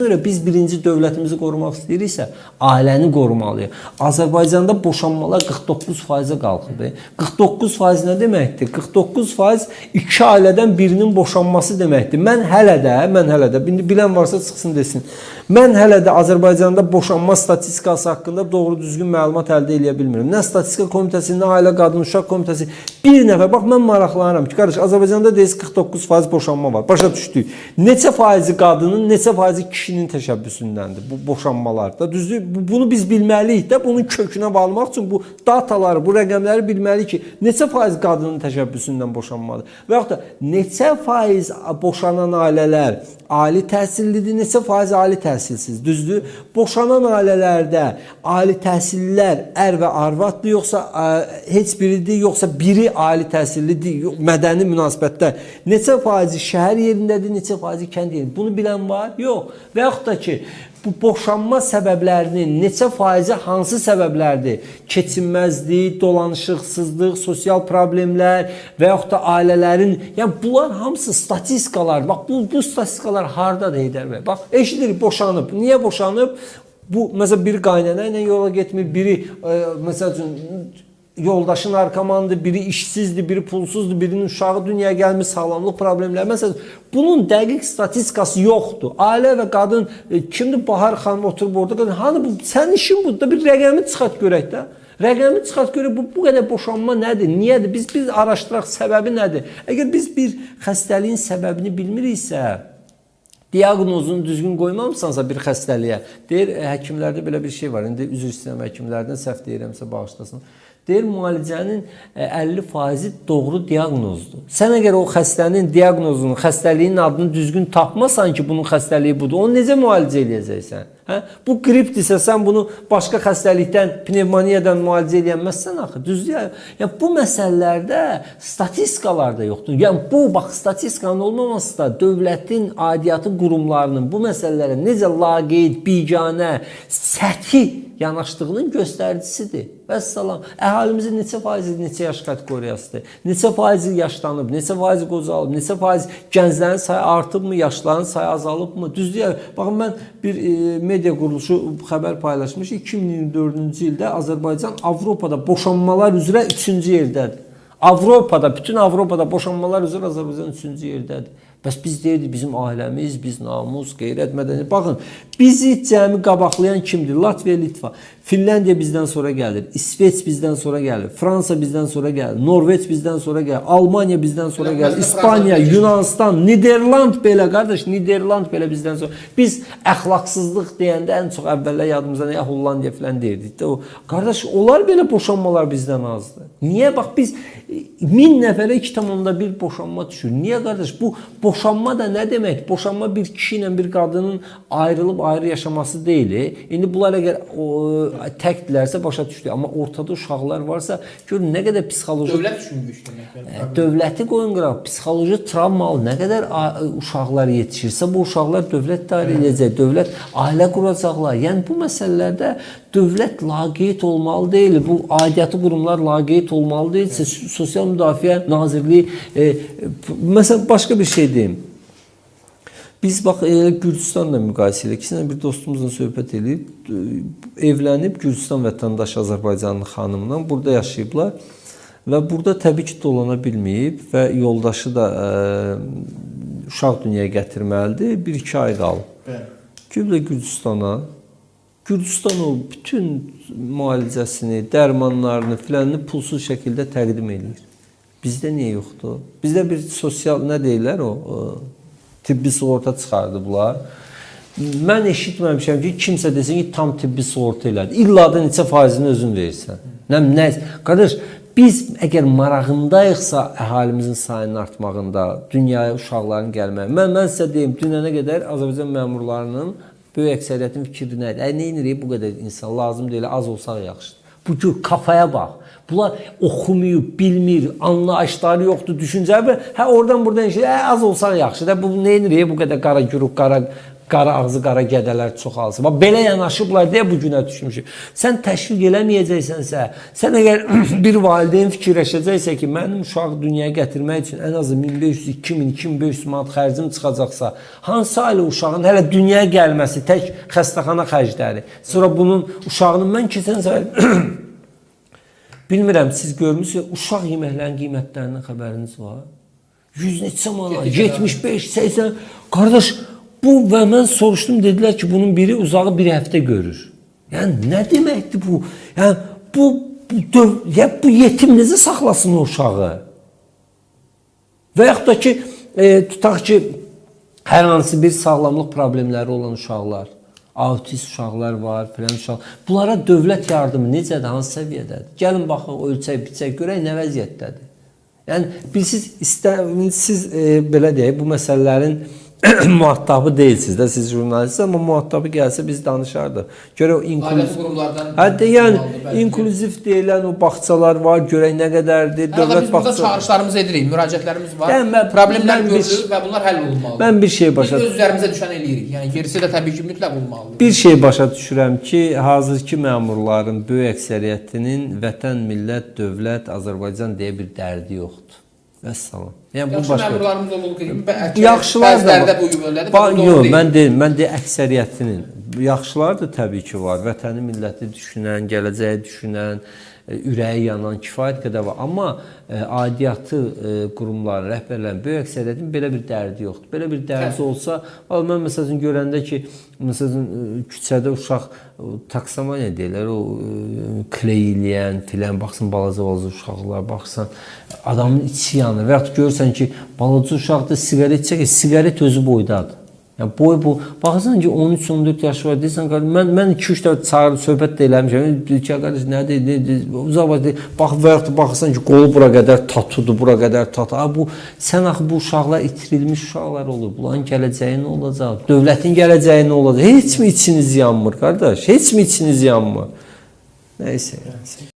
Biz birinci dövlətimizi qorumaq istəyiriksə, ailəni qorumalıyıq. Azərbaycanda boşanmalar 49%-ə qalxıb. 49% nə deməkdir? 49% iki ailədən birinin boşanması deməkdir. Mən hələ də, bilən varsa çıxsın desin. Mən hələ də Azərbaycanda boşanma statistikası haqqında doğru düzgün məlumat əldə edə bilmirəm. Nə statistika komitəsi, nə ailə qadın uşaq komitəsi. Bir nəfər, bax mən maraqlanıram ki, qardaş, Azərbaycanda deyil 49% boşanma var. Başa düşdük. Neçə faizi qadının, neçə faizi kişinin təşəbbüsündəndir bu boşanmalarda. Düzdür? Bunu biz bilməliyik də, bunun kökünə bağlamaq üçün bu dataları, bu rəqəmləri bilməliyik ki, neçə faiz qadının təşəbbüsündən boşanmadır. Və yaxud da neçə faiz boşanan ailələr ali təhsillidir, neçə faiz ali təhsilsiz. Düzdür? Boşanan ailələrdə ali təhsillilər ər və arvaddır, yoxsa heç biridir, yoxsa biri ali təhsillidir, mədəni münasibətdə. Neçə faizi şəhər yerindədir, neçə faizi kənd yerindədir. Bunu bilən var? Yox. Və yaxud da ki, bu boşanma səbəblərinin neçə faizi hansı səbəblərdir? Keçinməzlik, dolanışıqsızlıq, sosial problemlər və yaxud da ailələrin, yəni bunlar hamısı statistikalar. Bax bu statistikalar hardadır Heydər bəy? Bax eşidirik boşanıb. Niyə boşanıb? Bu məsələn biri qaynana ilə yola getmir, biri məsəl üçün yoldaşı narkomandır, biri işsizdir, biri pulsuzdur, birinin uşağı dünyaya gəlmiş, sağlamlıq problemləri. Məsələn, bunun dəqiq statistikası yoxdur. Ailə və qadın, kimdir Bahar xanım oturub orada, hani bu, sənin işin budur da bir rəqəmi çıxart görək də. Rəqəmi çıxart görək, bu qədər boşanma nədir, niyədir? Biz araşdıraq, səbəbi nədir? Əgər biz bir xəstəliyin səbəbini bilmiriksə, diaqnozunu düzgün qoymamısansa bir xəstəliyə, deyir, həkimlərdə belə bir şey var. İndi üzr istəyirəm həkimlərdən, səhv deyirəmsə bağışlasın. Deyir, müalicənin 50%-i doğru diaqnozdur. Sən əgər o xəstənin diaqnozunu, xəstəliyin adını düzgün tapmasan ki, bunun xəstəliyi budur, onu necə müalicə edəcəksən? Bu qripdirsə, sən bunu başqa xəstəlikdən, pnevmoniyadan müalicə edəməzsən axı. Düzdür? Yəni, bu məsələlərdə statistikalar da yoxdur. Yəni, bu, bax, statistikanın olmaması da dövlətin, aidiyyatı qurumlarının bu məsələlərə necə laqeyd, biganə, səthi yanaşdığının göstəricisidir. Vəssalam. Əhalimizin neçə faizi neçə yaş kateqoriyasıdır? Neçə faizi yaşlanıb, neçə faizi qocalıb, neçə faiz gənclərin sayı artıbmı, yaşlıların sayı azalıbmı? Düzdür? Baxın, mən bir media quruluşu xəbər paylaşmış. 2024-cü ildə Azərbaycan Avropada boşanmalar üzrə 3-cü yerdədir. Avropada, bütün Avropada boşanmalar üzrə Azərbaycan 3-cü yerdədir. Bəs biz deyirdik, bizim ailəmiz, biz namus, qeyrət, mədəniyyət. Baxın, bizi cəmi qabaqlayan kimdir? Latviya, Litva. Finlandiya bizdən sonra gəlir. İsveç bizdən sonra gəlir. Fransa bizdən sonra gəlir. Norveç bizdən sonra gəlir. Almaniya bizdən sonra gəlir. İspaniya, Yunanistan, Niderland belə, qardaş, Niderland belə bizdən sonra. Biz əxlaqsızlıq deyəndə ən çox əvvəllər yadımızda nə Hollandiya filan deyirdik də o. Qardaş, onlar belə boşanmalar bizdən azdır. Niyə? Bax, biz 1000 nəfərə 2,1 boşanma düşür. Niyə, qardaş? Bu boşanma da nə demək? Boşanma bir kişi ilə bir qadının ayrılıb ayrı yaşaması deyil. İndi bunlar əgər təkdirlərsə başa düşdü. Amma ortada uşaqlar varsa, görün nə qədər psixoloji... Dövlət üçün güclənmək. Dövləti qoyun qıraq. Psixoloji travmalı nə qədər uşaqlar yetişirsə, bu uşaqlar dövlət dairə edəcək. Dövlət ailə quracaqlar. Yəni bu məsələlərdə dövlət laqeyd olmalı deyil. Bu aidiyyatı qurumlar laqeyd olmalı deyilsə, Sosial Müdafiə Nazirliyi, məsələn, başqa bir şey deyim. Biz bax, Gürcüstanla müqayisə edirik. İkisindən bir dostumuzla söhbət edib, evlənib Gürcüstan vətəndaşı Azərbaycanlı xanımla burada yaşayıblar və burada təbii ki, dolana bilməyib və yoldaşı da uşaq dünyaya gətirməlidir. 1-2 ay qalıb. Güblə Gürcüstana. Gürcüstan o bütün müalicəsini, dərmanlarını filanını pulsuz şəkildə təqdim edir. Bizdə niyə yoxdur? Bizdə bir sosial, nə deyirlər o, tibbi sığorta çıxardıblar. Mən eşitməmişəm ki, kimsə desin ki, tam tibbi sığorta elədi. İlla da neçə faizini özün verirsən. Nə? Qardaş, biz əgər marağındayıqsa əhalimizin sayının artmağında, dünyaya uşaqların gəlməyi. Mən sizə deyim, dünənə qədər Azərbaycan məmurlarının böyük əksəriyyətin fikri nədir? Neyinirik bu qədər insan lazım deyil, az olsaq yaxşıdır. Bu cür kafaya bax. Bunlar oxumayıb, bilmir, anlayışları yoxdur, düşüncəli. Oradan buradan az olsaq yaxşıdır. Bu neyinirik bu qədər qara gürük, qara qara ağzı, qara gədələr çoxalsın. Bax, belə yanaşıblar deyə bu günə düşmüşük. Sən təşviq eləməyəcəksənsə, sən əgər bir valideyn fikirləşəcəksə ki, mənim uşağı dünyaya gətirmək üçün ən azı 1500, 2000, 2500 manat xərcim çıxacaqsa, hansı ailə uşağın hələ dünyaya gəlməsi tək xəstəxana xərcləri, sonra bunun uşağının mən keçən səfər bilmirəm, siz görmüsünüz, uşaq yeməklərinin qiymətlərindən xəbəriniz var? 100 neçə manat, 75, 80. Qardaş, bu və mən soruşdum, dedilər ki, bunun biri uzağı bir həftə görür. Yəni, nə deməkdir bu? Yəni, bu yetim necə saxlasın o uşağı? Və yaxud da ki, tutaq ki, hər hansı bir sağlamlıq problemləri olan uşaqlar, autist uşaqlar var, filan uşaqlar. Bunlara dövlət yardımı necədir, hansı səviyyədədir? Gəlin, baxın, ölçək, biçək, görək nə vəziyyətdədir. Yəni, siz belə deyək, bu məsələlərin muhatabı deyilsiniz də, siz jurnalistsiniz, amma muhatabı gəlsə biz danışardıq. Görək, inklüziv deyilən o bağçalar var, görək nə qədərdir, dövlət bağçalar. Biz çağırışlarımızı edirik, müraciətlərimiz var, problemlər görülür və bunlar həll olunmalıdır. Mən bir şey başa... Biz öz üzərimizə düşən eləyirik, yəni gerisi də təbii ki, mütləq olmalıdır. Bir şey başa düşürəm ki, hazırki məmurların böyük əksəriyyətinin vətən, millət, dövlət, Azərbaycan deyə bir dərdi yoxdur. Vəssalam. Yəni bu başqa məmurlarımız olduğu kimi yaxşılar da bəziləri də bu yönlədir. Yox, mən deyim, əksəriyyətinin yaxşılar da təbii ki var. Vətəni, milləti düşünən, gələcəyi düşünən, ürəyi yanan kifayət qədər var. Amma aidiyyatı qurumların, rəhbərlərin böyük əksəriyyətin belə bir dərdi yoxdur. Belə bir dərdi olsa, mən məsələn görəndə ki, məsələn küçədə uşaq taksamaniya deyirlər, o kleyiləyən filan, baxsın balaca uşaqlar, baxsan adamın içi yanır və yaxud görürsən ki, balaca uşaqda siqaret çəkir, siqaret özü boydadır. Yəni boy bu. Baxırsan ki 13-14 yaşı var deyirsən, mən 2-3 dəfə çağırıb söhbət də eləmişəm. Qardaş nədir? Uzaqbaş bax və yaxud baxırsan ki, qolu bura qədər tatudur, bura qədər tatu. Bu sən axı bu uşaqlar itirilmiş uşaqlar olur. Bunların gələcəyi nə olacaq? Dövlətin gələcəyi nə olacaq? Heç mi içiniz yanmır qardaş? Heç mi içiniz yanmır? Nəysə.